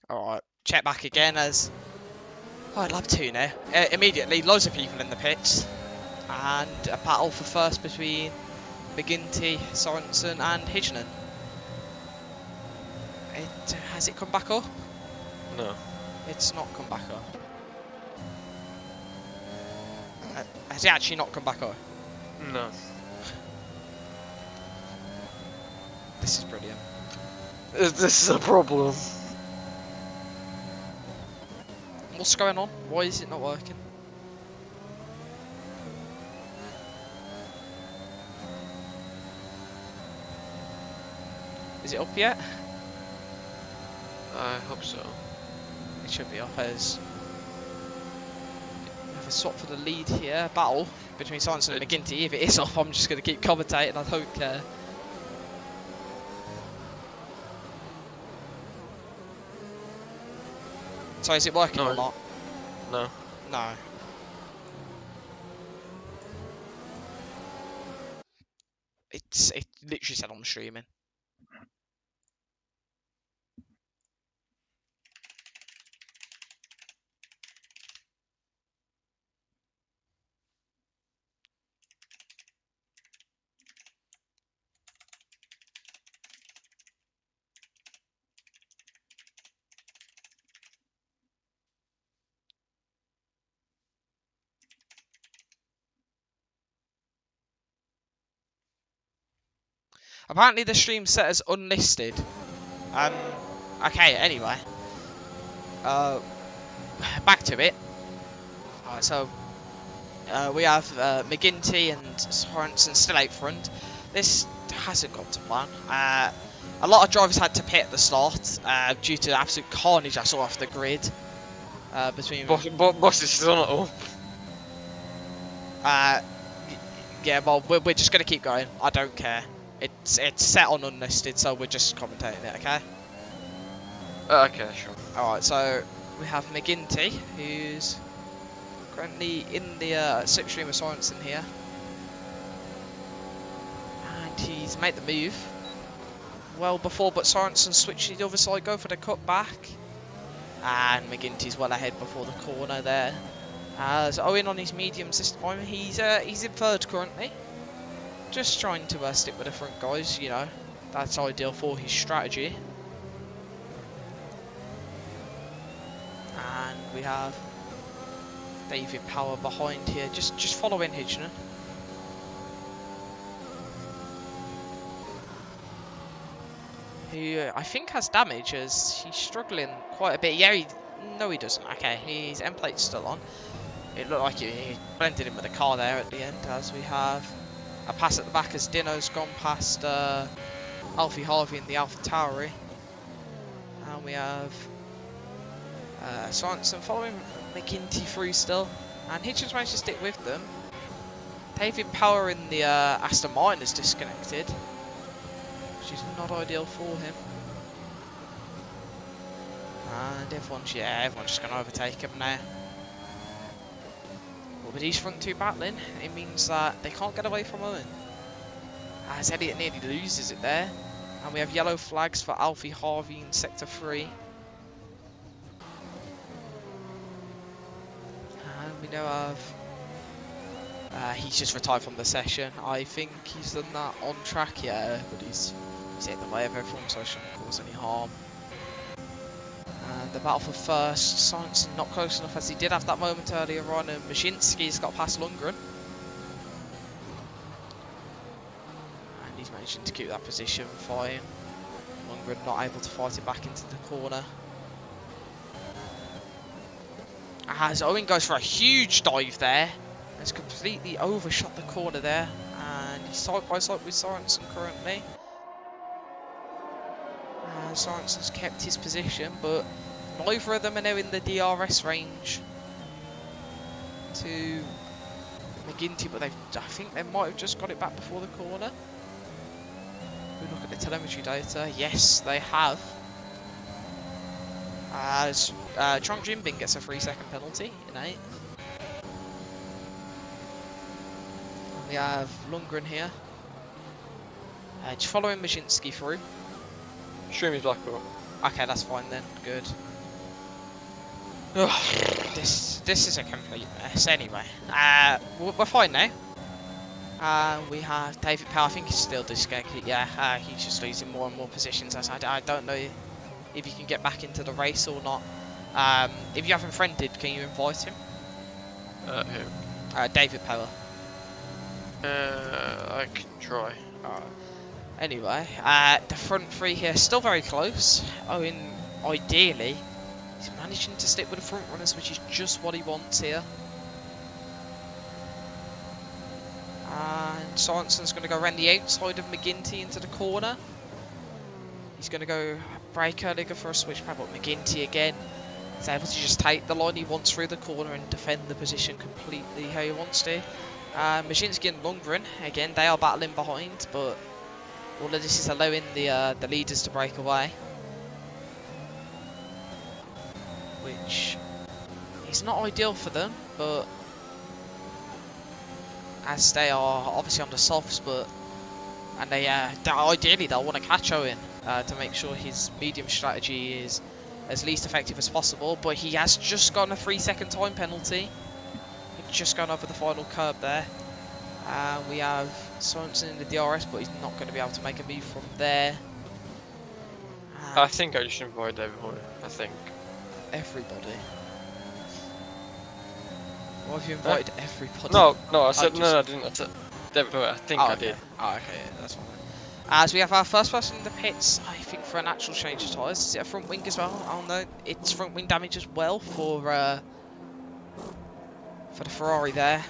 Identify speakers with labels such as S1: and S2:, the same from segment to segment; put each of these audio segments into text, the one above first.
S1: Alright, check back again as... Oh, I'd love to now. Immediately, loads of people in the pits. And a battle for first between McGinty, Sorensen and Hitchnen. Has it come back up?
S2: No.
S1: It's not come back up. Has it actually not come back up?
S2: No.
S1: This is brilliant.
S2: This is a problem.
S1: What's going on? Why is it not working? Is it up yet?
S2: I hope so.
S1: It should be up as we have a swap for the lead here. Battle between Sorensen and McGinty. If it is up, I'm just going to keep commentating. I don't care. So is it working or not?
S2: No.
S1: No. It literally said I'm streaming. Apparently the stream set as unlisted. Okay, anyway. Back to it. Alright, so we have McGinty and Sorensen still out front. This hasn't gone to plan. A lot of drivers had to pit at the start due to the absolute carnage I saw off the grid between.
S2: Boss is still not up.
S1: Yeah, well, we're just gonna keep going. I don't care. It's set on unlisted, so we're just commentating it, okay?
S2: Okay, sure.
S1: Alright, so we have McGinty, who's currently in the slipstream of Sorensen here. And he's made the move well before, but Sorensen switched to the other side, go for the cut back. And McGinty's well ahead before the corner there. As Owen on his mediums this time, he's in third currently. Just trying to stick with the front guys, you know. That's ideal for his strategy. And we have David Power behind here, just following Hitchnen. Who I think has damage as he's struggling quite a bit. Yeah, no he doesn't. Okay, his end plate's still on. It looked like he blended in with the car there at the end, as we have a pass at the back as Dino's gone past Alfie Harvey in the Alpha Tauri. And we have Sorensen following McGinty through still. And Hitchens managed to stick with them. David Power in the Aston Martin is disconnected, which is not ideal for him. And everyone's just going to overtake him now. But these front two battling, it means that they can't get away from Owen. As Elliott nearly loses it there. And we have yellow flags for Alfie Harvey in Sector 3. And we now have... he's just retired from the session. I think he's done that on track, yeah. But he's hit the way of everyone, so it shouldn't cause any harm. And the battle for first, Sorensen not close enough as he did have that moment earlier on, and Mashinsky's got past Lundgren. And he's managing to keep that position fine. Lundgren not able to fight it back into the corner. As Owen goes for a huge dive there, has completely overshot the corner there, and he's side by side with Sorensen currently. Sorensen's kept his position, but neither of them are now in the DRS range to McGinty, but I think they might have just got it back before the corner. We look at the telemetry data. Yes, they have. As Trong Jinbin gets a 3-second penalty in 8th. And we have Lundgren here. Just following Mashinsky through.
S2: Stream is back up.
S1: Okay, that's fine then. Good. This is a complete mess. Anyway, we're fine now. We have David Powell. I think he's still disconnected. Yeah, he's just losing more and more positions. As I don't know if he can get back into the race or not. If you haven't friended, can you invite him?
S2: Who?
S1: David Powell.
S2: I can try.
S1: Anyway, the front three here still very close. Owen, ideally, he's managing to stick with the front runners, which is just what he wants here. And Sorensen's going to go around the outside of McGinty into the corner. He's going to go brake early, go for a switchback, but McGinty again is able to just take the line he wants through the corner and defend the position completely how he wants to. Mazinski and Lundgren, again, they are battling behind, but all of this is allowing the leaders to break away, which is not ideal for them, but as they are obviously on the softs, and they ideally they'll want to catch Owen to make sure his medium strategy is as least effective as possible, but he has just gotten a 3-second time penalty. He's just gone over the final curb there. We have Sorensen in the DRS, but he's not going to be able to make a move from there.
S2: I think I just invited everybody. I think.
S1: Everybody. Why have you invited everybody?
S2: No, I said no, I didn't. I said everybody. I think I did.
S1: Oh, okay, yeah, that's fine. As we have our first person in the pits, I think for an actual change of tyres. Is it a front wing as well? I don't know. It's front wing damage as well for the Ferrari there.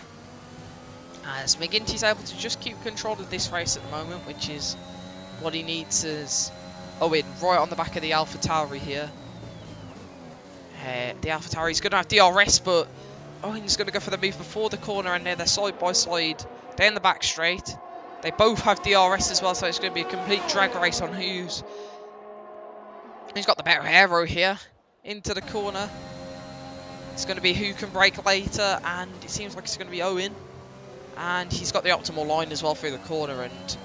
S1: As McGinty's able to just keep control of this race at the moment, which is what he needs. Is Owen right on the back of the AlphaTauri here. The AlphaTauri's going to have DRS, but Owen's going to go for the move before the corner, and they're side by side. They're in the back straight. They both have DRS as well, so it's going to be a complete drag race on who's got the better aero here. Into the corner. It's going to be who can brake later, and it seems like it's going to be Owen. And he's got the optimal line as well through the corner, and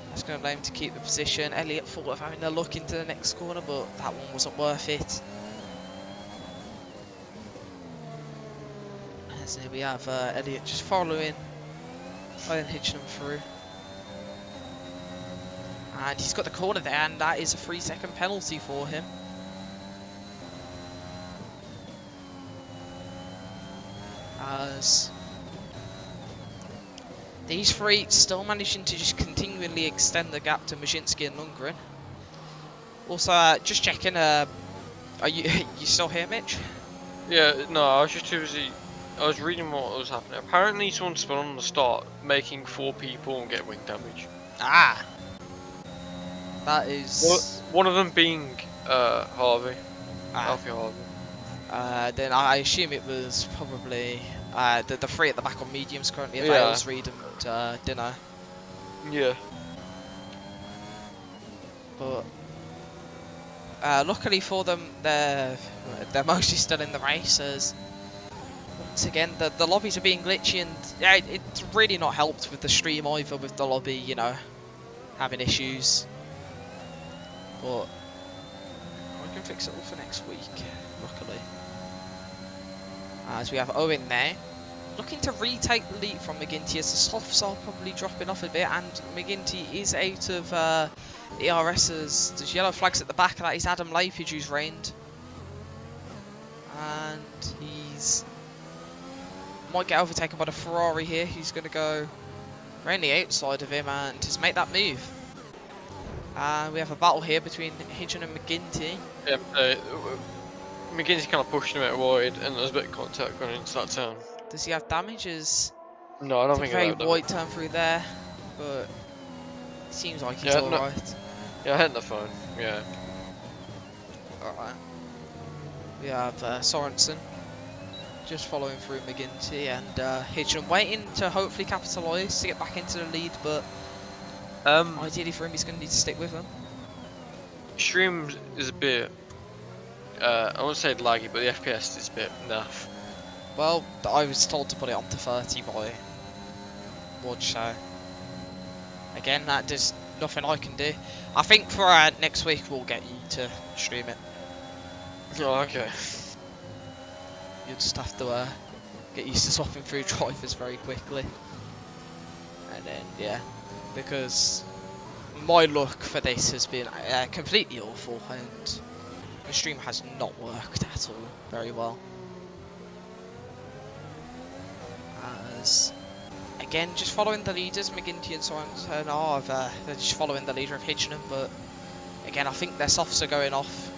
S1: that's going to allow him to keep the position. Elliott thought of having a look into the next corner, but that one wasn't worth it. As here we have Elliott just following Owen Hitchingham through. And he's got the corner there, and that is a 3-second penalty for him. As these three still managing to just continually extend the gap to Mazinski and Lundgren. Also, just checking, are you still here, Mitch?
S2: Yeah, no, I was just too busy. I was reading what was happening. Apparently someone spun on the start, making 4 people and get wing damage.
S1: Ah! That is...
S2: One of them being Harvey. Alfie Harvey.
S1: Then I assume it was probably the 3 at the back on mediums currently, Vales, Reed and Dinner.
S2: Yeah.
S1: But luckily for them, they're mostly still in the race, as once again the lobbies are being glitchy, and yeah, it's really not helped with the stream either, with the lobby, you know, having issues. But we can fix it all for next week, luckily. As we have Owen there, looking to retake the lead from McGinty, as the softs are probably dropping off a bit, and McGinty is out of ERS as there's yellow flags at the back. That is Adam Lapidge who's reigned, and he's might get overtaken by the Ferrari here, who's going to go around the outside of him and just make that move. We have a battle here between Hitchin and McGinty.
S2: Yeah, McGinty kind of pushed him out wide, and there's a bit of contact going into that turn.
S1: Does he have damages?
S2: No, I don't think
S1: it's a very wide turn through there, but it seems like he's alright.
S2: Yeah, I hit the phone. Yeah.
S1: Alright. We have Sorensen just following through McGinty, and Hitchin waiting to hopefully capitalise to get back into the lead, but ideally for him he's going to need to stick with them.
S2: Stream is a bit, I won't say laggy, but the FPS is a bit naff.
S1: Well, I was told to put it on to 30 by Watch, so again, there's nothing I can do. I think for next week we'll get you to stream it.
S2: Oh, okay.
S1: you'll just have to get used to swapping through drivers very quickly. And then, yeah, because my luck for this has been completely awful, and the stream has not worked at all very well. As again, just following the leaders, McGinty and Sorensen are, they're just following the leader of Hitchinham, but again, I think their softs are going off.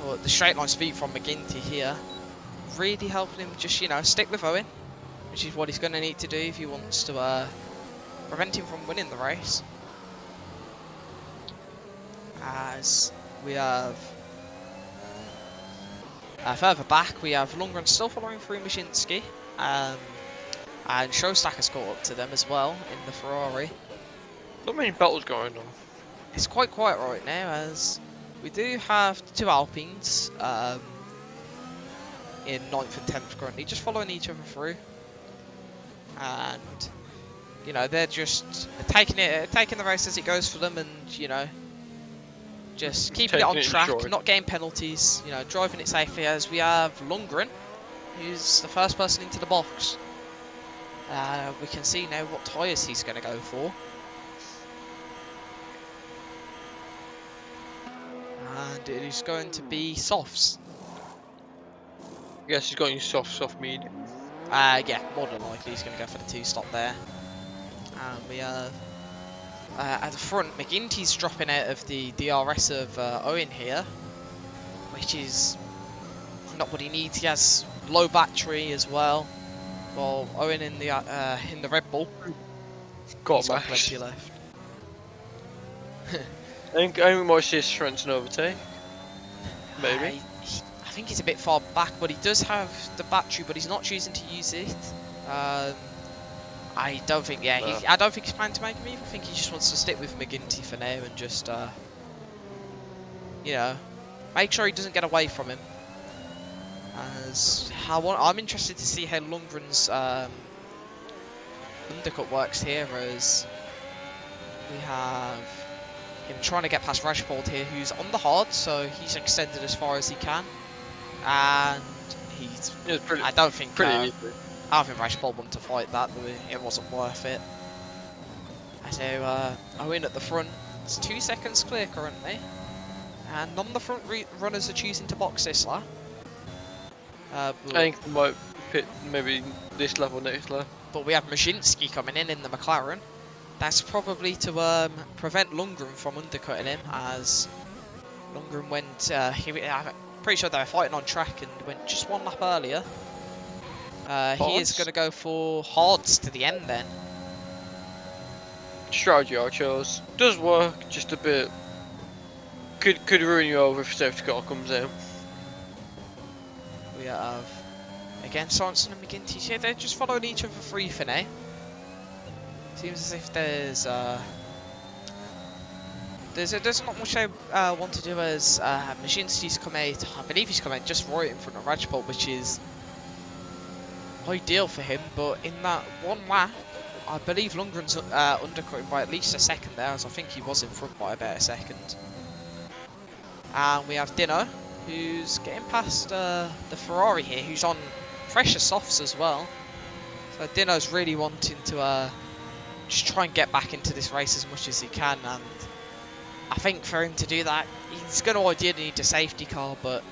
S1: But the straight line speed from McGinty here really helping him just, you know, stick with Owen, which is what he's going to need to do if he wants to prevent him from winning the race. As we have further back, we have Lundgren still following through Mashinsky, and Showstack has caught up to them as well in the Ferrari.
S2: Not many battles going on.
S1: It's quite quiet right now, as we do have the two Alpines in 9th and 10th currently, just following each other through, and you know, they're just taking the race as it goes for them, and you know, just keeping it on track, not getting penalties, you know, driving it safely. As we have Lundgren, who's the first person into the box. We can see now what tyres he's going to go for. And it is going to be softs.
S2: Yes, he's got your soft medium.
S1: Yeah, more than likely he's going to go for the 2-stop there. And we have at the front, McGinty's dropping out of the DRS of Owen here, which is not what he needs. He has low battery as well. Well, Owen in the Red Bull,
S2: got
S1: plenty left.
S2: I think we might see a Trenton overtake. Maybe.
S1: I think he's a bit far back, but he does have the battery, but he's not choosing to use it. I don't think, I don't think he's planning to make a move. I think he just wants to stick with McGinty for now and just, you know, make sure he doesn't get away from him. As I'm interested to see how Lundgren's undercut works here, as we have him trying to get past Rashford here, who's on the hard, so he's extended as far as he can, and he's. I don't think Rashford wanted to fight that. It wasn't worth it. So Owen at the front. It's 2 seconds clear currently, and none of the front runners are choosing to box this lap.
S2: I think they might pit maybe this lap or next lap.
S1: But we have Mashinsky coming in the McLaren. That's probably to prevent Lundgren from undercutting him, as Lundgren went. I'm pretty sure they were fighting on track and went just 1 lap earlier. He is going to go for hards to the end then.
S2: Strategy I chose. Does work, just a bit. Could ruin you over if safety car comes in.
S1: We have again Sorensen and McGinty here. They're just following each other free for now. Seems as if there's not much I want to do, as Mashinsky's come out. I believe he's come out just right in front of Rajpal, which is ideal for him. But in that 1 lap, I believe Lundgren's undercutting by at least a second there, as I think he was in front by about a second. And we have Dino, who's getting past the Ferrari here, who's on fresher softs as well. So Dino's really wanting to just try and get back into this race as much as he can, and I think for him to do that, he's going to ideally need a safety car, but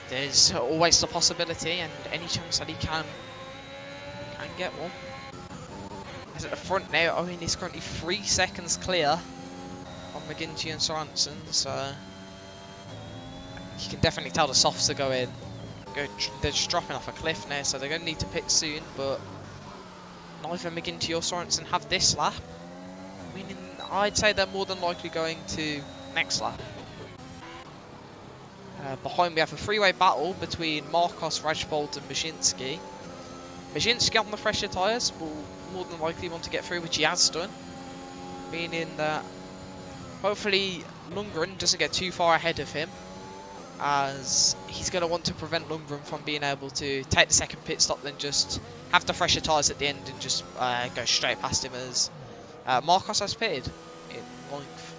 S1: there's always the possibility and any chance that he can get one. He's at the front now. Owen is currently 3 seconds clear on McGinty and Sorensen, so you can definitely tell the softs are going. They're just dropping off a cliff now, so they're going to need to pit soon, but neither McGinty or Sorensen have this lap. Meaning, I'd say they're more than likely going to next lap. Behind we have a three-way battle between Marcos, Rajpold and Mashinsky. Mashinsky on the fresher tyres will more than likely want to get through, which he has done. Meaning that hopefully Lundgren doesn't get too far ahead of him, as he's going to want to prevent Lundgren from being able to take the second pit stop, then just have the fresher tyres at the end and just go straight past him, as Marcos has pitted in 9th.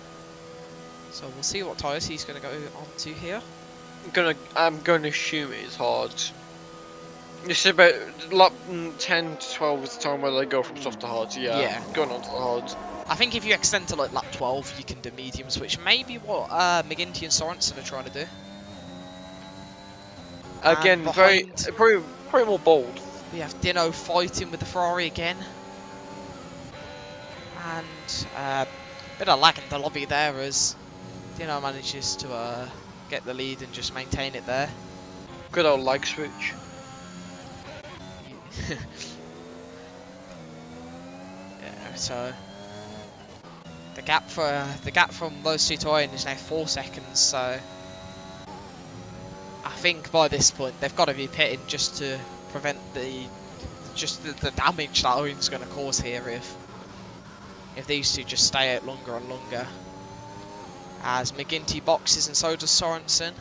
S1: So we'll see what tyres he's going to go on to here.
S2: I'm gonna assume it's hard. It's about lap 10 to 12 is the time where they go from soft to hard. So yeah, going on to the hard.
S1: I think if you extend to like lap 12, you can do mediums, which may be what McGinty and Sorensen are trying to do.
S2: Again, probably more bold.
S1: We have Dino fighting with the Ferrari again. And a bit of lag in the lobby there as Dino manages to get the lead and just maintain it there.
S2: Good old lag switch.
S1: Yeah, so the gap from those two to Owen is now 4 seconds, so I think by this point they've got to be pitting just to prevent the damage that Owen's going to cause here if these two just stay out longer and longer. As McGinty boxes and so does Sorensen.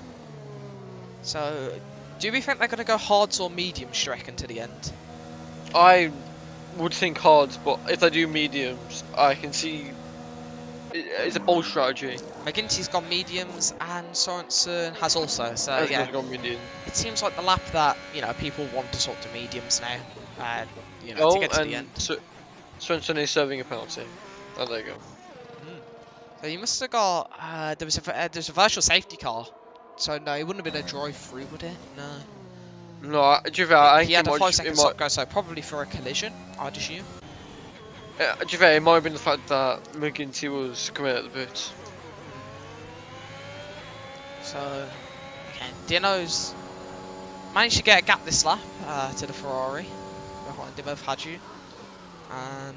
S1: So do we think they're going to go hards or mediums, do you reckon, to the end?
S2: I would think hards, but if they do mediums, I can see it's a bold strategy.
S1: McGinty's gone mediums and Sorensen has also, so yeah.
S2: Gone medium.
S1: It seems like the lap that, you know, people want to sort of mediums now, and you know, to get to the end.
S2: Sorensen is serving a penalty. Oh, there you go.
S1: So you must have got there's a virtual safety car, so no, it wouldn't have been a drive through, would it? No.
S2: No, I
S1: he had a 5 second stop go, so probably for a collision, I'd assume.
S2: It might have been the fact that McGinty was coming out the boots.
S1: So, again, Dino's managed to get a gap this lap to the Ferrari behind him of Hadju, and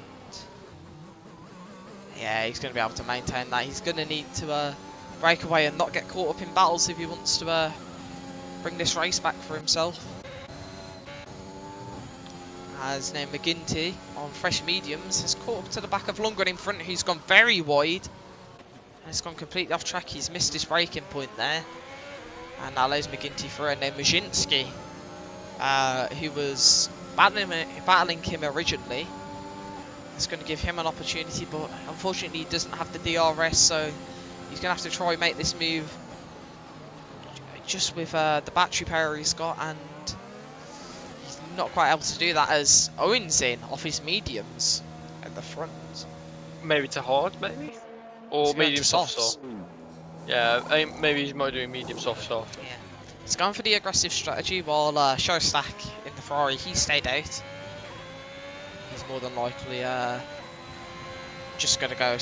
S1: yeah, he's going to be able to maintain that. He's going to need to break away and not get caught up in battles if he wants to bring this race back for himself. As now McGinty on fresh mediums has caught up to the back of Lundgren in front, who's gone very wide. And it's gone completely off track. He's missed his braking point there. And that allows McGinty through. And now Majinski, who was battling him originally, is going to give him an opportunity, but unfortunately he doesn't have the DRS, so he's going to have to try and make this move just with the battery power he's got, and he's not quite able to do that as Owen's in off his mediums at the front.
S2: Maybe to hard, maybe? Or medium soft start. Yeah, maybe he might do a medium soft start.
S1: Yeah. He's going for the aggressive strategy while Showstack in the Ferrari, he stayed out. He's more than likely just going to go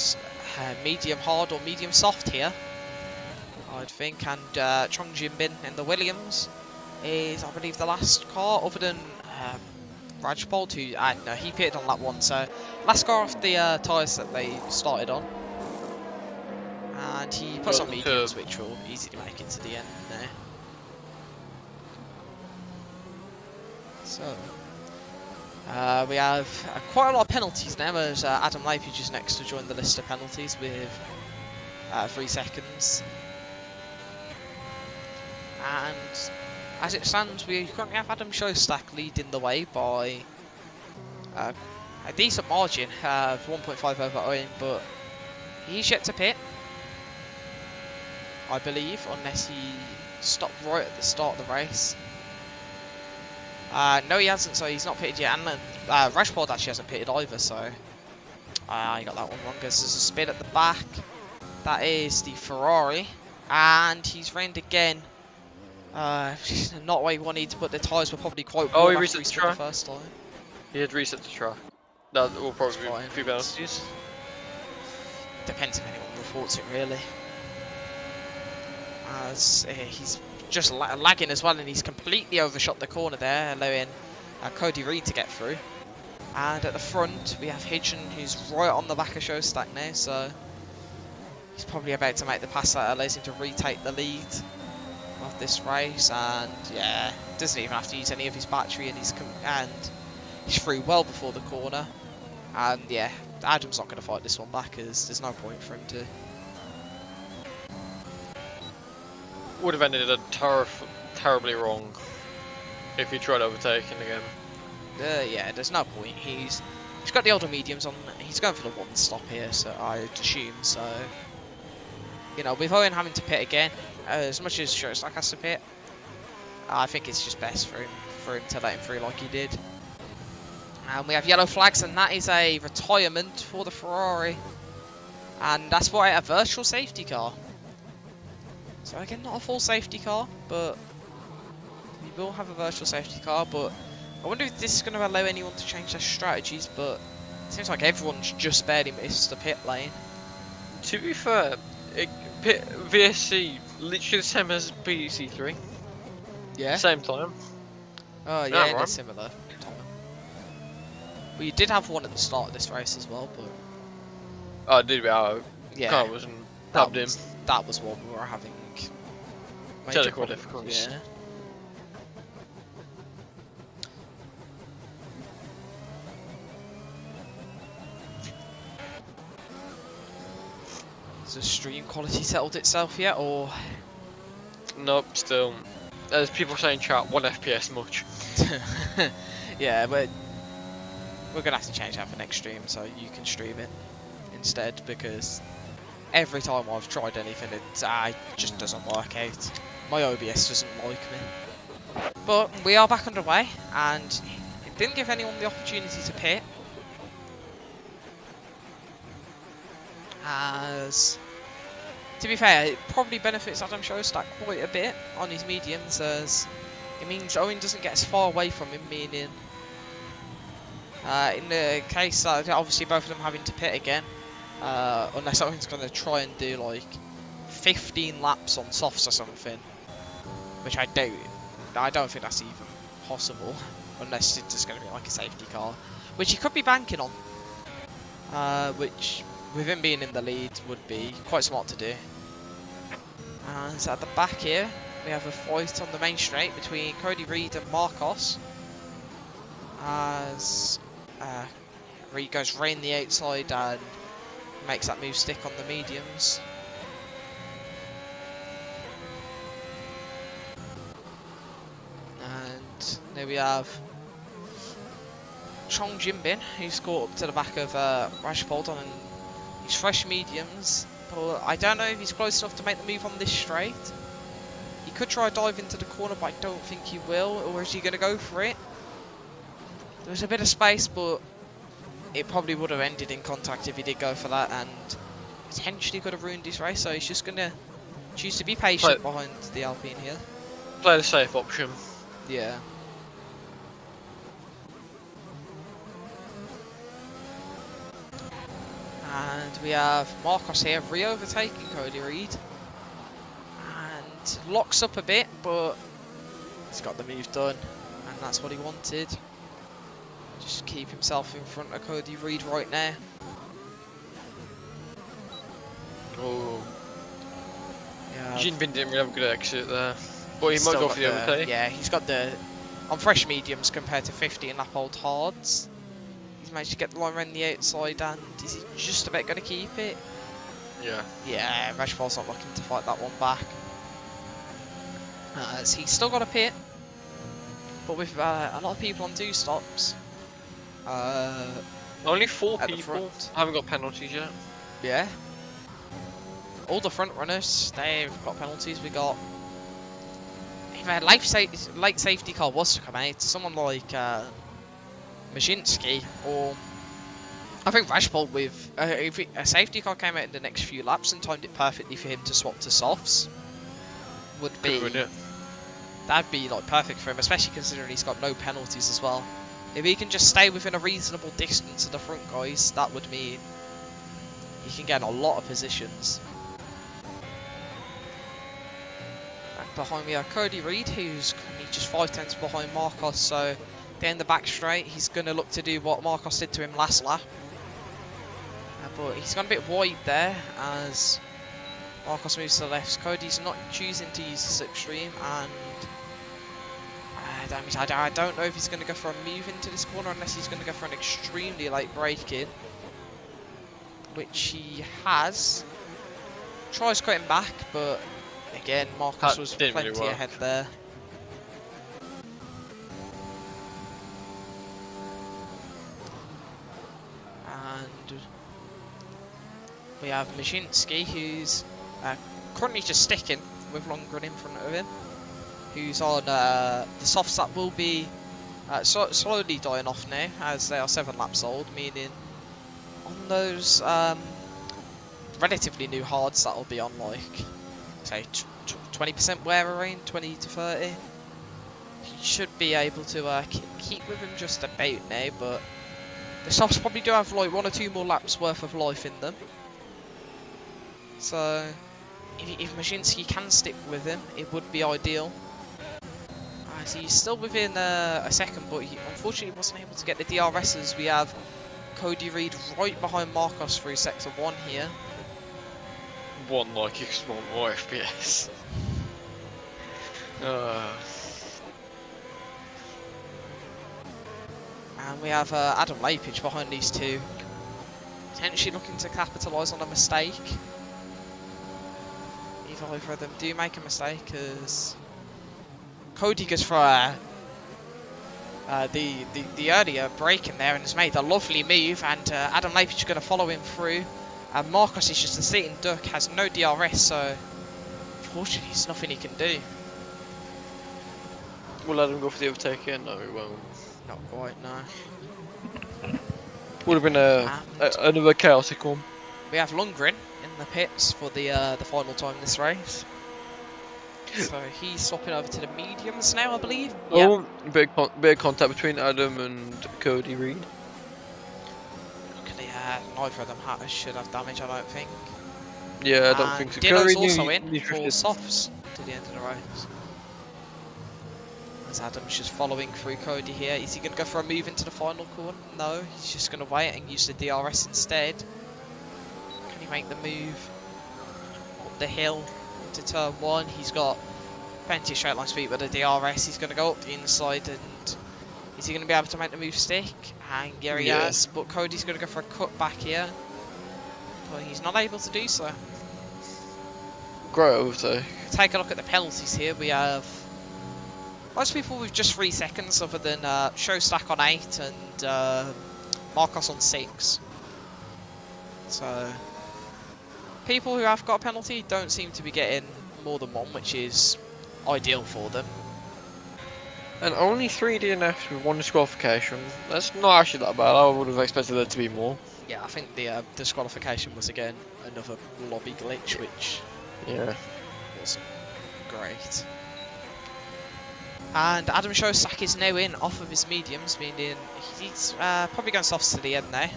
S1: medium hard or medium soft here, I'd think. And Chong Jinbin in the Williams is, I believe, the last car other than Rajpal, who no, he pitted on lap 1, so last car off the tyres that they started on. And he puts on mediums, which will easily make it to the end now. So we have quite a lot of penalties now, as Adam Lapage is next to join the list of penalties with 3 seconds. And as it stands, we currently have Adam Showstack leading the way by a decent margin of 1.5 over Owen, but he's yet to pit, I believe, unless he stopped right at the start of the race. No, he hasn't, so he's not pitted yet, and Rashford actually hasn't pitted either, so I got that one wrong. There's a spin at the back. That is the Ferrari, and he's reined again. Not where he wanted, but the tyres were probably quite warm.
S2: He reset the track
S1: the first time.
S2: He had reset the track. That will probably be a few penalties.
S1: Depends if anyone reports it, really. As he's just lagging as well, and he's completely overshot the corner there, allowing Cody Reed to get through. And at the front we have Hidgen, who's right on the back of Showstack now, so he's probably about to make the pass that allows him to retake the lead of this race. And yeah, doesn't even have to use any of his battery, and he's through well before the corner. And yeah, Adam's not going to fight this one back, as there's no point for him to.
S2: Would have ended terribly wrong if he tried overtaking again.
S1: Yeah, there's no point. He's got the older mediums on. He's going for the 1 stop here, so I'd assume. So, you know, with Owen having to pit again, as much as Showstack has to pit, I think it's just best for him to let him through like he did. And we have yellow flags, and that is a retirement for the Ferrari. And that's why a virtual safety car. So again, not a full safety car, but we will have a virtual safety car. But I wonder if this is going to allow anyone to change their strategies, but it seems like everyone's just barely missed the pit lane.
S2: To be fair, VSC literally the same as BC3.
S1: Yeah.
S2: Same time.
S1: Oh yeah,
S2: right.
S1: they're similar time. Well, you did have one at the start of this race as well, but
S2: Oh, did we? Oh,
S1: yeah,
S2: car wasn't tabbed in.
S1: That was what we were having.
S2: Technical difficulties.
S1: Yeah. Has the stream quality settled itself yet, or?
S2: Nope, still. There's people saying chat 1 FPS much.
S1: Yeah, but we're gonna have to change that for next stream so you can stream it instead, because every time I've tried anything it just doesn't work out. My OBS doesn't like me. But we are back underway, and it didn't give anyone the opportunity to pit. As, to be fair, it probably benefits Adam Showstack quite a bit on his mediums, as it means Owen doesn't get as far away from him, meaning in the case that obviously both of them having to pit again, unless Owen's going to try and do like 15 laps on softs or something, which I doubt. I don't think that's even possible, unless it's just going to be like a safety car, which he could be banking on, which with him being in the lead would be quite smart to do. And so at the back here we have a fight on the main straight between Cody Reed and Marcos, as Reed goes right in the outside and makes that move stick on the mediums. And there we have Chong Jimbin, who's caught up to the back of Rashpold on his fresh mediums, but I don't know if he's close enough to make the move on this straight. He could try a dive into the corner, but I don't think he will, or is he going to go for it? There's a bit of space, but it probably would have ended in contact if he did go for that, and potentially could have ruined his race, so he's just going to choose to be patient behind the Alpine here.
S2: Play the safe option.
S1: Yeah. And we have Marcos here re-overtaking Cody Reed, and locks up a bit, but he's got the move done, and that's what he wanted. Just keep himself in front of Cody Reed right now.
S2: Oh.
S1: Yeah.
S2: Jinbin didn't really have a good exit there, but he might go for the overtake.
S1: Yeah, he's got the on fresh mediums compared to 50 and lap old hards. He's managed to get the line around the outside, and is he just about going to keep it?
S2: Yeah.
S1: Yeah, Rashford's not looking to fight that one back. As he's still got a pit, but with a lot of people on 2 stops.
S2: Only 4 people haven't got penalties yet.
S1: Yeah. All the front runners, they've got penalties. We got, if a late safety car was to come out, someone like Majinski, or I think Rashpold, with if a safety car came out in the next few laps and timed it perfectly for him to swap to softs, would be, that'd be like perfect for him, especially considering he's got no penalties as well. If he can just stay within a reasonable distance of the front guys, that would mean he can get in a lot of positions. And behind me are Cody Reed, who's currently just 5 tenths behind Marcos, so down the back straight he's going to look to do what Marcos did to him last lap. But he's gone a bit wide there as Marcos moves to the left. Cody's not choosing to use the slipstream, and I don't know if he's going to go for a move into this corner unless he's going to go for an extremely late break-in, which he has. Tries cutting back, but again, Marcos was plenty ahead there. And we have Majinski, who's currently just sticking with Lundgren in front of him, who's on the softs that will be slowly dying off now, as they are 7 laps old, meaning on those relatively new hards that will be on like, say, 20% wear range, 20 to 30. You should be able to keep with him just about now, but the softs probably do have like 1 or 2 more laps worth of life in them. So if Maszynski can stick with him, it would be ideal. As he's still within a second, but he unfortunately wasn't able to get the DRS, as we have Cody Reid right behind Marcos through sector 1 here.
S2: One like you want more FPS.
S1: And we have Adam Lapage behind these two, potentially looking to capitalise on a mistake. If either of them do make a mistake, as Cody goes for the earlier break in there and has made a lovely move, and Adam Lapage is going to follow him through. And Marcos is just a sitting duck, has no DRS, so unfortunately there's nothing he can do.
S2: We'll let him go for the overtake here? No, we won't.
S1: Not quite, no.
S2: Would have been another chaotic one.
S1: We have Lundgren in the pits for the final time in this race. So he's swapping over to the mediums now, I believe.
S2: Oh, bit of contact between Adam and Cody Reid.
S1: Neither of them should have damage, I don't think.
S2: Yeah, I don't think so.
S1: Dino's also in for softs to the end of the race. As Adam's just following through Cody here. Is he going to go for a move into the final corner? No, he's just going to wait and use the DRS instead. Can he make the move up the hill into turn 1? He's got plenty of straight line speed with the DRS. He's going to go up the inside, and is he going to be able to make the move stick? And yeah, he has, but Cody's going to go for a cut back here. But he's not able to do so.
S2: Great overtake.
S1: Take a look at the penalties here. We have most people with just 3 seconds, other than Showstack on 8 and Marcos on 6. So people who have got a penalty don't seem to be getting more than 1, which is ideal for them.
S2: And only 3 DNFs with 1 disqualification. That's not actually that bad. I would have expected there to be more.
S1: Yeah, I think the disqualification was again another lobby glitch, which wasn't great. And Adam Showstack is now in off of his mediums, meaning he's probably going softs to the end now.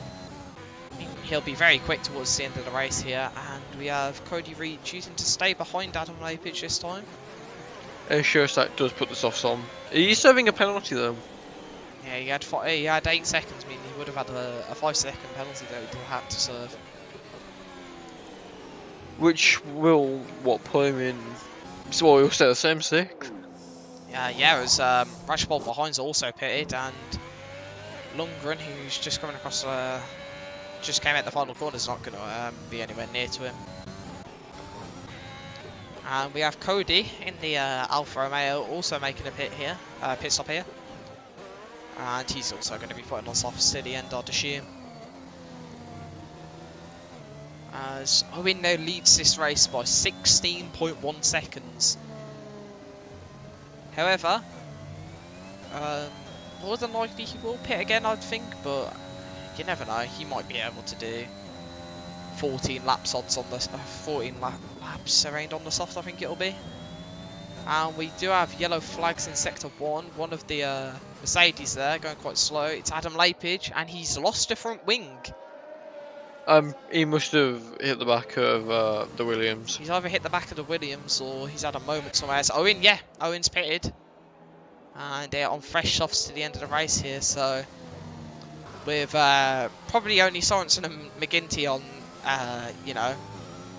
S1: He'll be very quick towards the end of the race here, and we have Cody Reid choosing to stay behind Adam Lapage this time.
S2: Showstack does put the softs on. He's serving a penalty though.
S1: Yeah, he had 8 seconds, meaning he would have had a 5-second penalty that he had to serve.
S2: Which will put him in? So he'll stay the same 6.
S1: Yeah, as Rashball behind's also pitted, and Lundgren, who's just coming across, just came out the final corner, is not going to be anywhere near to him. And we have Cody in the Alfa Romeo also making a pit stop here. And he's also going to be putting on softs to the end, I'd assume. As Owen now leads this race by 16.1 seconds. However, more than likely he will pit again, I'd think, but you never know. He might be able to do 14 laps odds on the 14 laps around on the soft, I think it'll be. And we do have yellow flags in sector 1. One of the Mercedes there going quite slow. It's Adam Lapage, and he's lost a front wing.
S2: He must have hit the back of the Williams.
S1: He's either hit the back of the Williams or he's had a moment somewhere. So Owen's pitted. And they're on fresh softs to the end of the race here, so with probably only Sorensen and McGinty on,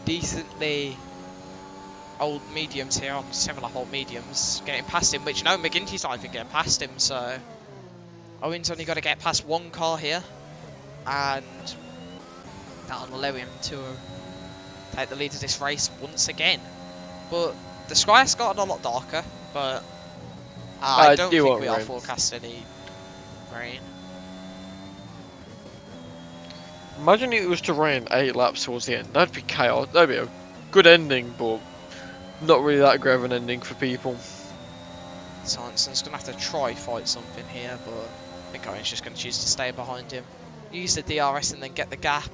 S1: decently old mediums here, on 7.5 old mediums, getting past him, which no, McGinty's not even getting past him, so Owen's only got to get past 1 car here, and that'll allow him to take the lead of this race once again. But the sky has gotten a lot darker, but I don't think we are forecasting any rain.
S2: Imagine it was to rain 8 laps towards the end. That'd be chaos. That'd be a good ending, but not really that great of an ending for people.
S1: Sonson's going to have to try fight something here, but I think Owen's just going to choose to stay behind him. Use the DRS and then get the gap.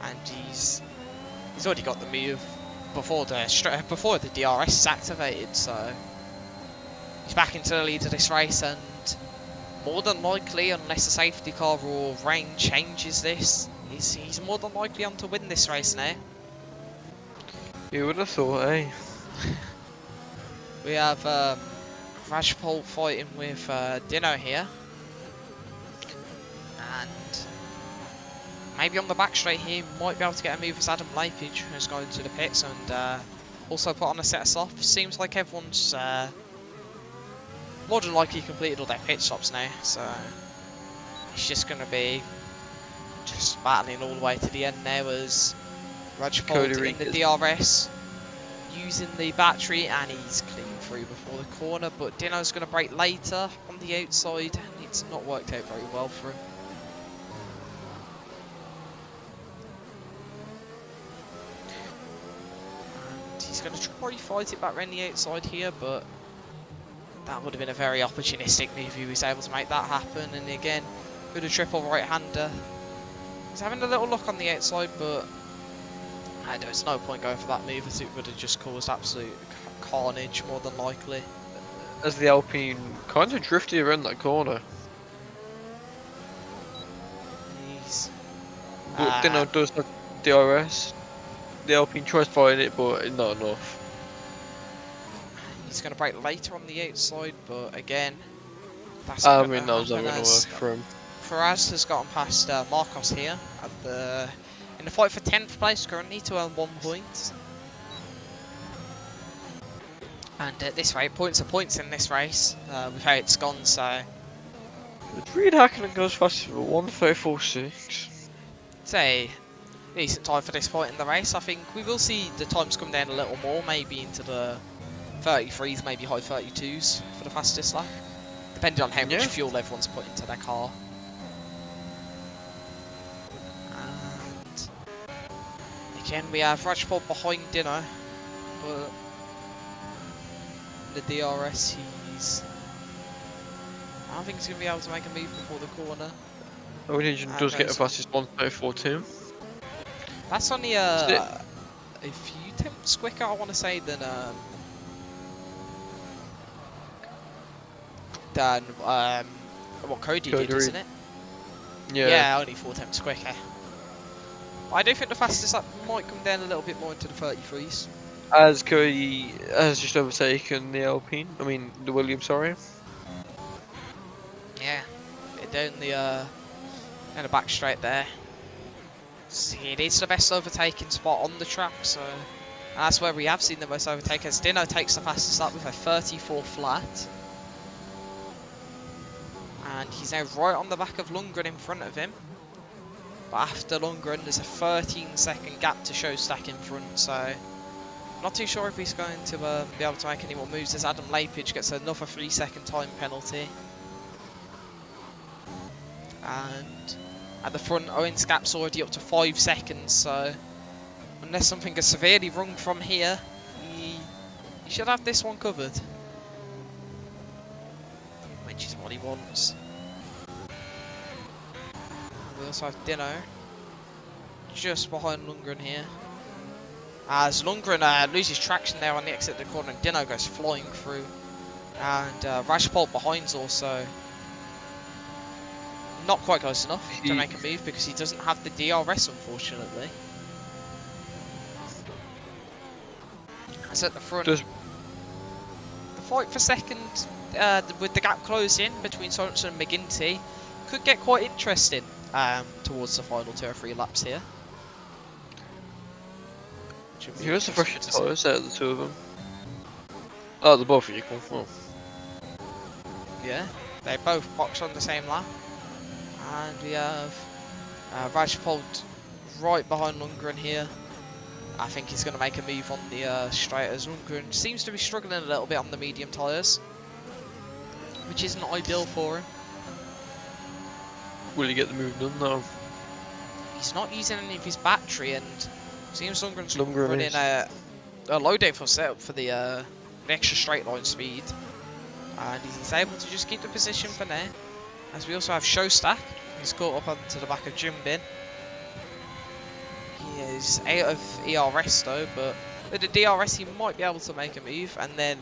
S1: And he's already got the move before the DRS is activated, so he's back into the lead of this race, and more than likely, unless the safety car or rain changes this, he's more than likely on to win this race now.
S2: You would have thought, eh?
S1: We have Rajpal fighting with Dino here, and maybe on the back straight here, might be able to get a move as Adam Lapage, who's going to the pits, and also put on a set of softs. Seems like everyone's more than likely completed all their pit stops now, so it's just going to be just battling all the way to the end now as Rajpal in the DRS, using the battery, and he's clean through before the corner, but Dino's going to brake later on the outside, and it's not worked out very well for him. And he's going to try fight it back around the outside here, but that would have been a very opportunistic move if he was able to make that happen. And again, with a triple right-hander, he's having a little look on the outside, but there's no point going for that move as it would have just caused absolute carnage more than likely.
S2: As the Alpine kind of drifted around that corner. But Dino does have DRS. The Alpine tries fighting it, but not enough.
S1: He's going to brake later on the outside, but again, that's
S2: I mean, that was never going to work for him.
S1: Faraz has gotten past Marcos here in the fight for 10th place currently to earn 1 point. And at this rate, points are points in this race with how it's gone, so
S2: Reed Hakkinen goes faster for 1:34.6.
S1: It's a decent time for this point in the race. I think we will see the times come down a little more, maybe into the 33s, maybe high 32s for the fastest lap, depending on how much fuel everyone's put into their car. And again, we have Rajpal behind Dino, but the DRS, I don't think he's going to be able to make a move before the corner.
S2: Owen Engine does get a fastest 1:34.2.
S1: That's only a few tenths quicker, I want to say, than what Cody did, isn't it? Yeah, only 4 tenths quicker. I do think the fastest lap might come down a little bit more into the 33s.
S2: As Cody has just overtaken the Alpine, the Williams, sorry.
S1: Yeah, down the back straight there. See, it is the best overtaking spot on the track, so that's where we have seen the most overtakers. Dino takes the fastest lap with a 34 flat. And he's now right on the back of Lundgren in front of him. But after Lundgren, there's a 13-second gap to show Stack in front, so I'm not too sure if he's going to be able to make any more moves as Adam Lapage gets another 3-second time penalty. And at the front, Owen's gap's already up to 5 seconds, so unless something is severely wrong from here, he should have this one covered. Which is what he wants. We also have Dino just behind Lundgren here. As Lundgren loses traction there on the exit of the corner, and Dino goes flying through. And Rajpal behind's also not quite close enough to make a move because he doesn't have the DRS, unfortunately. As at the front, the fight for second, with the gap closing between Sorensen and McGinty, could get quite interesting towards the final 2 or 3 laps here.
S2: Here's the freshest tyres out of the 2 of them. Oh, they're both equal. Oh.
S1: Yeah, they both box on the same lap. And we have Rajpal right behind Lundgren here. I think he's going to make a move on the straight as Lundgren seems to be struggling a little bit on the medium tyres, which isn't ideal for him.
S2: Will he get the move done though?
S1: He's not using any of his battery, and seems Lundgren's running a low downforce setup for the extra straight line speed, and he's able to just keep the position for now. As we also have Showstack, he's caught up onto the back of Jimbin. He is out of ERS though, but with the DRS he might be able to make a move. And then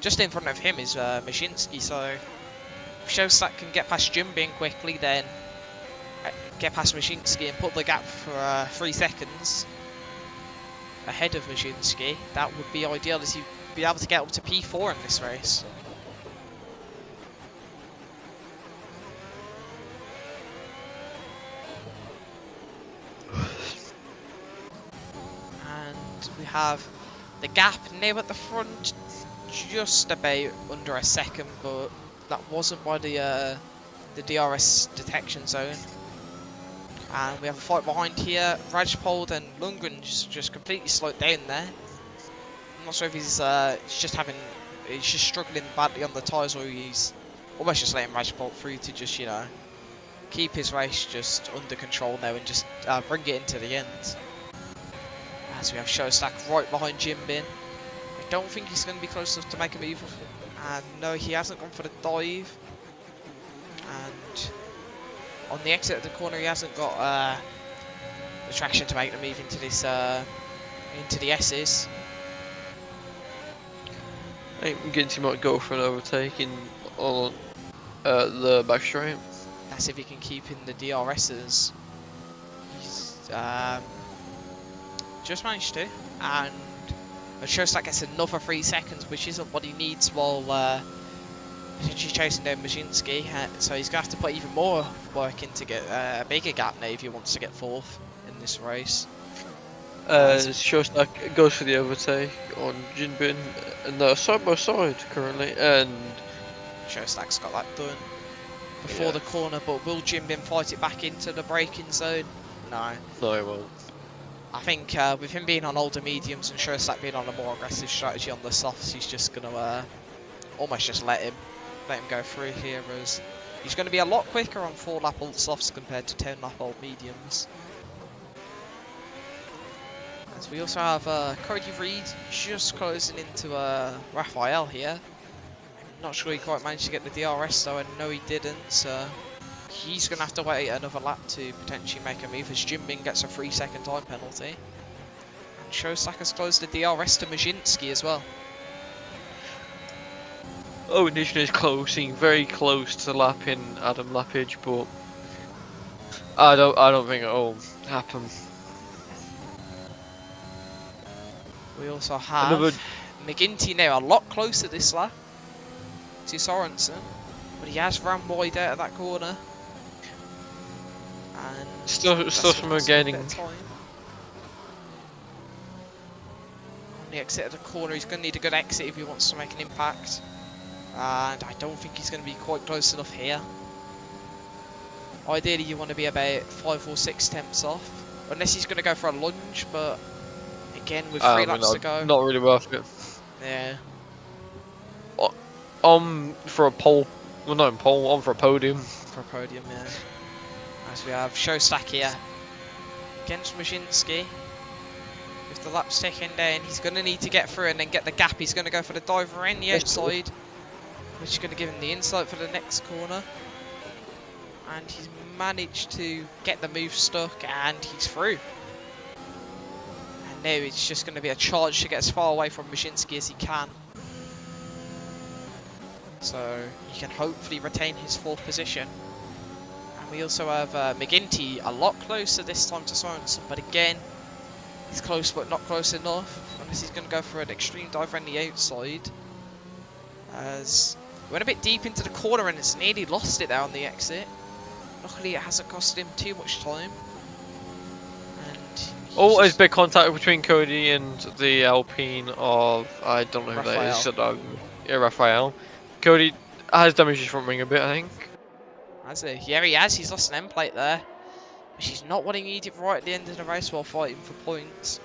S1: just in front of him is Mashinsky, so if Showstack can get past Jimbin quickly, then get past Mashinsky and put the gap for 3 seconds ahead of Mashinsky, that would be ideal, as he'd be able to get up to P4 in this race. And we have the gap now at the front, just about under a second, but that wasn't by the DRS detection zone. And we have a fight behind here. Rajpal and Lundgren just completely slowed down there. I'm not sure if he's just struggling badly on the tyres, or he's almost just letting Rajpal through to just, you know, keep his race just under control now and just bring it into the end. As we have Showstack right behind Jimbin. I don't think he's going to be close enough to make a move. And no, he hasn't gone for the dive. And on the exit of the corner, he hasn't got the traction to make the move into this into the S's.
S2: I think McGinty might go for an overtake on the back straight.
S1: That's if he can keep in the DRSs. He's just managed to, and Showstack gets another 3 seconds, which isn't what he needs while she's chasing down Mashinsky, so he's going to have to put even more work in to get a bigger gap now if he wants to get 4th in this race.
S2: Showstack goes for the overtake on Jinbin, and they're side by side currently, and
S1: Showstack's got that done before the corner, but will Jinbin fight it back into the braking zone? No.
S2: No, he won't.
S1: I think with him being on older mediums and Showstack being on a more aggressive strategy on the softs, he's just going to almost just let him go through here, as he's going to be a lot quicker on 4-lap old softs compared to 10-lap old mediums. As we also have Cody Reed just closing into Raphael here. I'm not sure he quite managed to get the DRS though, and no he didn't, so he's going to have to wait another lap to potentially make a move, as Jimbin gets a 3-second time penalty. And Showstack has closed the DRS to Mashinsky as well.
S2: Oh, Nishna is closing, very close to lapping Adam Lappage, but I don't think it'll happen.
S1: We also have McGinty now a lot closer this lap to Sorensen, but he has ran wide out of that corner. And
S2: still from gaining.
S1: On the exit of the corner, he's going to need a good exit if he wants to make an impact. And I don't think he's going to be quite close enough here. Ideally, you want to be about 5 or 6 tenths off, unless he's going to go for a lunge. But again, with 3 laps to go,
S2: not really worth it.
S1: Yeah.
S2: For a pole, well, not a pole, on for a podium.
S1: For a podium, yeah. As we have Showstack here against Mashinsky. With the laps ticking down, he's going to need to get through and then get the gap. He's going to go for the diver in the outside, which is going to give him the insight for the next corner. And he's managed to get the move stuck, and he's through. And now it's just going to be a charge to get as far away from Mashinsky as he can, so he can hopefully retain his 4th position. And we also have McGinty a lot closer this time to Sorensen, but again, he's close but not close enough, unless he's going to go for an extreme dive on the outside. As he went a bit deep into the corner and it's nearly lost it there on the exit. Luckily it hasn't costed him too much time. And
S2: always big contact between Cody and the Alpine of, I don't know who
S1: Raphael.
S2: that is, yeah, Raphael. Cody has damaged his front wing a bit, I think.
S1: Has he? Yeah, he has. He's lost an end plate there, which is not what he needed right at the end of the race while fighting for points.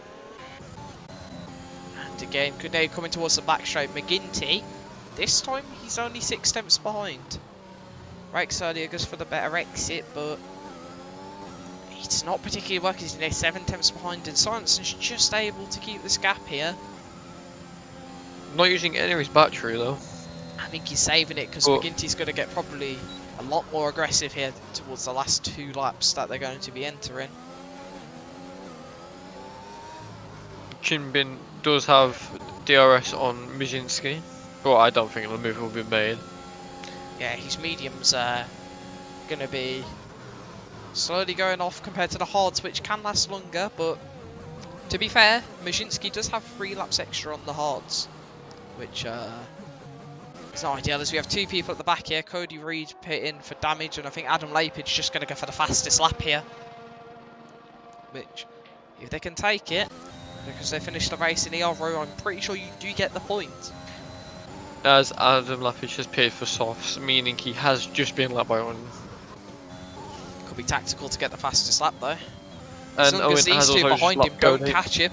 S1: And again, good day coming towards the back straight. McGinty, this time he's only 6 tenths behind. Rex earlier goes for the better exit, but it's not particularly working. He's near 7 tenths behind, and Sorensen's just able to keep this gap here.
S2: Not using any of his battery though.
S1: I think he's saving it because McGinty's going to get probably a lot more aggressive here towards the last 2 laps that they're going to be entering.
S2: Chinbin does have DRS on Mijinski, but I don't think the move will be made.
S1: Yeah, his mediums are going to be slowly going off compared to the hards, which can last longer, but to be fair, Mijinski does have 3 laps extra on the hards, which is not ideal, as we have 2 people at the back here. Cody Reid pit in for damage, and I think Adam Lapid's just going to go for the fastest lap here, which, if they can take it, because they finished the race in Ero, I'm pretty sure you do get the point.
S2: As Adam Lapid has paid for softs, meaning he has just been lapped by Owen.
S1: Could be tactical to get the fastest lap though.
S2: And
S1: as long as these 2 behind him don't catch him.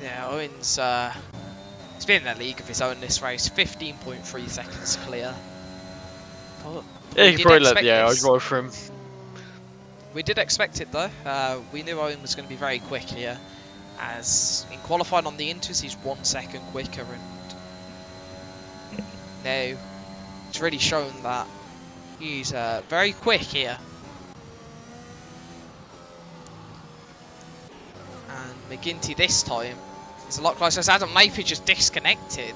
S1: Yeah, Owen's he's been in a league of his own this race. 15.3 seconds clear. But
S2: yeah, he probably let the air go for him.
S1: We did expect it though. We knew Owen was going to be very quick here, as in qualifying on the Inters he's 1 second quicker, and now it's really shown that he's very quick here. And McGinty this time is a lot closer, as Adam Lapid just disconnected.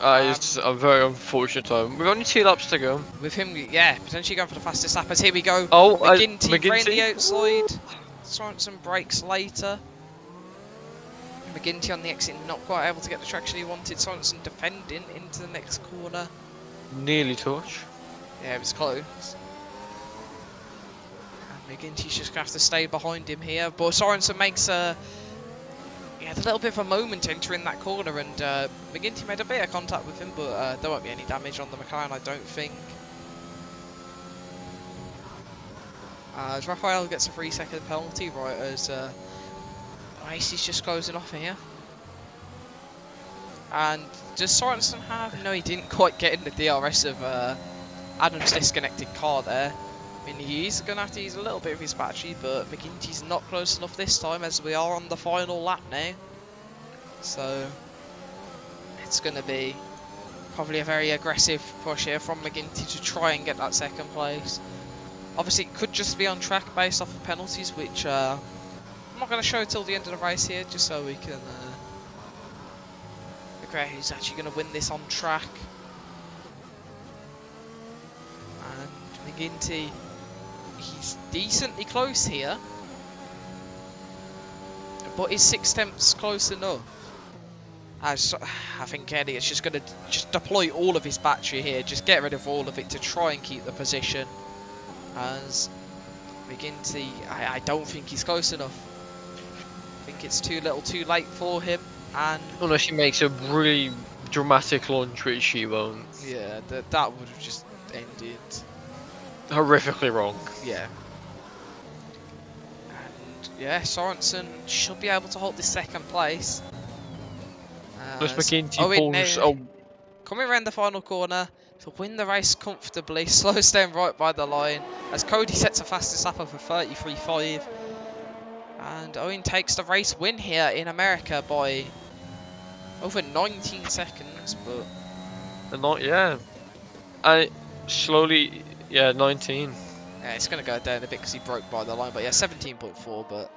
S2: It's a very unfortunate time. We've only 2 laps to go.
S1: With him, yeah, potentially going for the fastest lap. As here we go.
S2: Oh,
S1: McGinty right the outside. Sorensen brakes later. McGinty on the exit, not quite able to get the traction he wanted. Sorensen defending into the next corner.
S2: Nearly touch.
S1: Yeah, it was close. And McGinty's just going to have to stay behind him here. But Sorensen makes a little bit of a moment entering that corner, and McGinty made a bit of contact with him, but there won't be any damage on the McLaren, I don't think. As Raphael gets a 3-second penalty, right as the race is just closing off here. And does Sorensen have? No, he didn't quite get in the DRS of Adam's disconnected car there. I mean, he's going to have to use a little bit of his battery, but McGinty's not close enough this time, as we are on the final lap now. So it's going to be probably a very aggressive push here from McGinty to try and get that 2nd place. Obviously, it could just be on track based off of penalties, which I'm not going to show till the end of the race here, just so we can figure out who's actually going to win this on track. And McGinty, he's decently close here, but is 6/10 close enough? As I think Elliott's just going to just deploy all of his battery here, just get rid of all of it to try and keep the position. As McGinty, I don't think he's close enough. I think it's too little too late for him, and
S2: unless he makes a really dramatic launch, which he won't.
S1: Yeah, that would have just ended
S2: horrifically wrong.
S1: Yeah. And yeah, Sorensen should be able to hold this 2nd place.
S2: Just McGinty pulls.
S1: Coming around the final corner to win the race comfortably, slows down right by the line, as Cody sets a fastest lap of a 33.5. And Owen takes the race win here in America by over 19 seconds, but...
S2: Not, yeah. Slowly, yeah, 19.
S1: Yeah, it's going to go down a bit because he broke by the line, but yeah, 17.4, but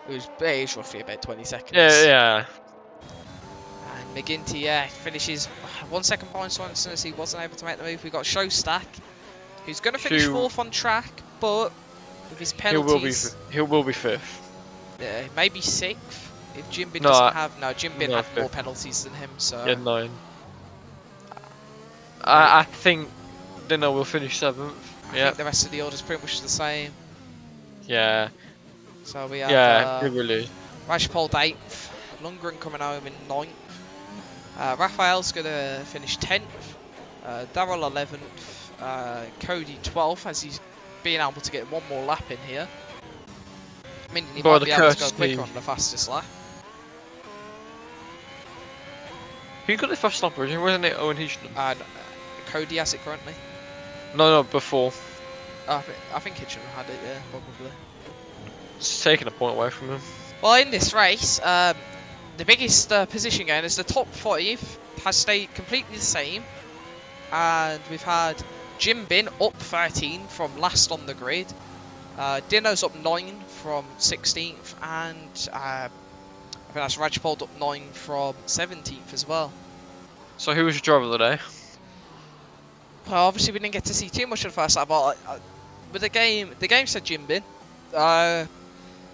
S1: it is roughly about 20 seconds.
S2: Yeah.
S1: And McGinty, yeah, finishes 1 second behind Sorensen as he wasn't able to make the move. We've got Showstack, who's going to finish 4th on track, but with his penalties...
S2: He will be 5th.
S1: Yeah, maybe 6th if Jimbin doesn't have... No, Jimbin had more penalties than him, so...
S2: Yeah, 9. I think Dino will finish 7th.
S1: I think the rest of the order's pretty much the same.
S2: Yeah.
S1: So we have...
S2: Yeah, really.
S1: Rajpal 8th, Lundgren coming home in 9th. Raphael's going to finish 10th. Darrell 11th. Cody 12th, as he's being able to get one more lap in here. I mean, he might be able to go quicker on the fastest lap.
S2: Who got the fast lap originally? Wasn't it Owen Hitchin?
S1: Cody has it currently.
S2: No, before.
S1: I think Hitchin had it, yeah, probably.
S2: It's taking a point away from him.
S1: Well, in this race, the biggest position gain is the top 5 has stayed completely the same, and we've had Jim Bin up 13 from last on the grid, Dino's up 9 from 16th, and I think that's Rajpal up 9 from 17th as well.
S2: So who was your driver of the day?
S1: Well, obviously we didn't get to see too much of the first lap, but with the game said Jim Bin.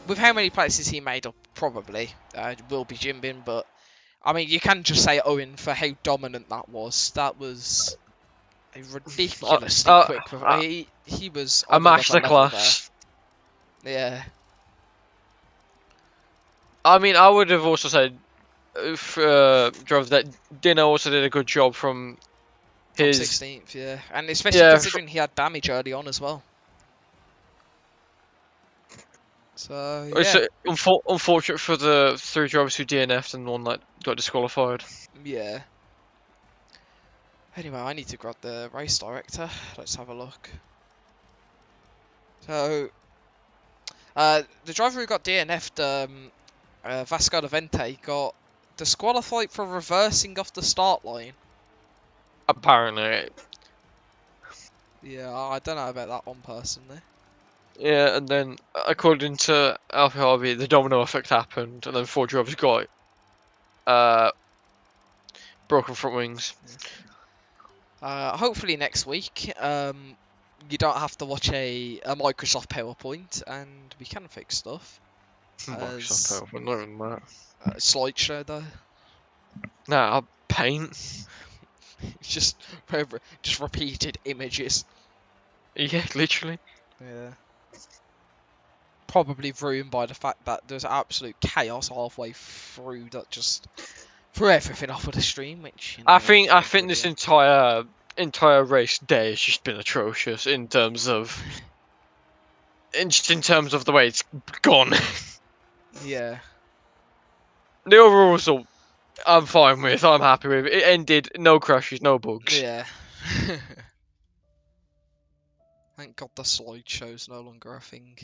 S1: With how many places he made up, probably it will be Jim Bin, but I mean, you can just say Owen for how dominant that was. That was a ridiculously quick. He was on
S2: a masterclass.
S1: Yeah.
S2: I mean, I would have also said, drove that Dino also did a good job from his
S1: 16th, yeah, and especially considering he had damage early on as well. So yeah.
S2: It's unfortunate for the 3 drivers who DNF'd and one that got disqualified.
S1: Yeah. Anyway, I need to grab the race director. Let's have a look. So, the driver who got DNF'd, Vasco da Vente, got disqualified for reversing off the start line.
S2: Apparently.
S1: Yeah, I don't know about that one personally.
S2: Yeah, and then according to Alfie Harvey, the domino effect happened, and then 4 drivers got broken front wings.
S1: Hopefully next week, you don't have to watch a Microsoft PowerPoint, and we can fix stuff.
S2: Microsoft PowerPoint, not even that.
S1: Slideshow though.
S2: Nah, Paint.
S1: just repeated images.
S2: Yeah, literally.
S1: Yeah. Probably ruined by the fact that there's absolute chaos halfway through that just threw everything off of the stream, which
S2: I think this entire race day has just been atrocious in terms of the way it's gone.
S1: Yeah.
S2: The overall result, I'm fine with. I'm happy with. It ended no crashes, no bugs.
S1: Yeah. Thank God the slideshow's no longer a thing.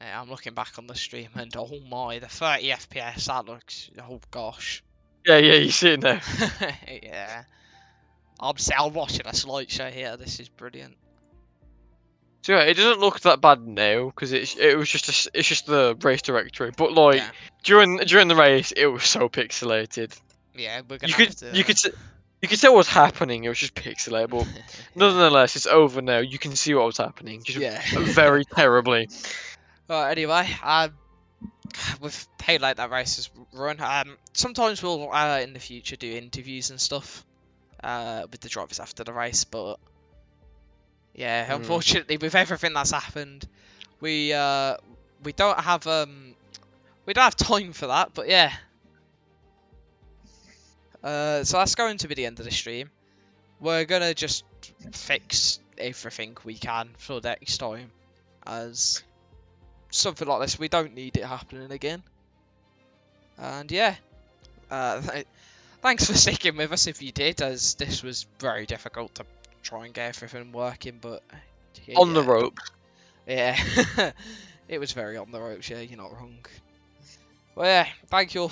S1: Yeah, I'm looking back on the stream and oh my, the 30 FPS, that looks, oh gosh.
S2: Yeah, you're sitting there.
S1: Yeah. I'm watching a slideshow here, this is brilliant.
S2: So yeah, it doesn't look that bad now because it's just the race directory. But like during the race, it was so pixelated.
S1: Yeah, we're
S2: gonna you could tell what was happening. It was just pixelated. But nonetheless, it's over now. You can see what was happening. Just very terribly.
S1: Well, anyway, with how like that race has run, sometimes we'll in the future do interviews and stuff with the drivers after the race, but yeah, unfortunately with everything that's happened, we don't have time for that. But yeah, so that's going to be the end of the stream. We're gonna just fix everything we can for next time, as something like this, we don't need it happening again. And yeah, thanks for sticking with us if you did, as this was very difficult to try and get everything working, but
S2: on the ropes.
S1: Yeah. It was very on the ropes, yeah, you're not wrong. Well yeah, thank you all